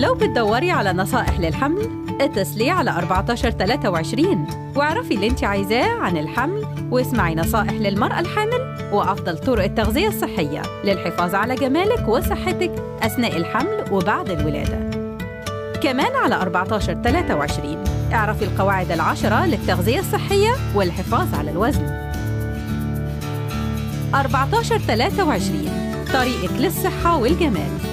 لو بتدوري على نصائح للحمل اتصلي على 1423 واعرفي اللي انت عايزاه عن الحمل، واسمعي نصائح للمرأة الحامل وأفضل طرق التغذية الصحية للحفاظ على جمالك وصحتك أثناء الحمل وبعد الولادة. كمان على 1423 اعرفي القواعد 10 للتغذية الصحية والحفاظ على الوزن. 1423 طريقك للصحة والجمال.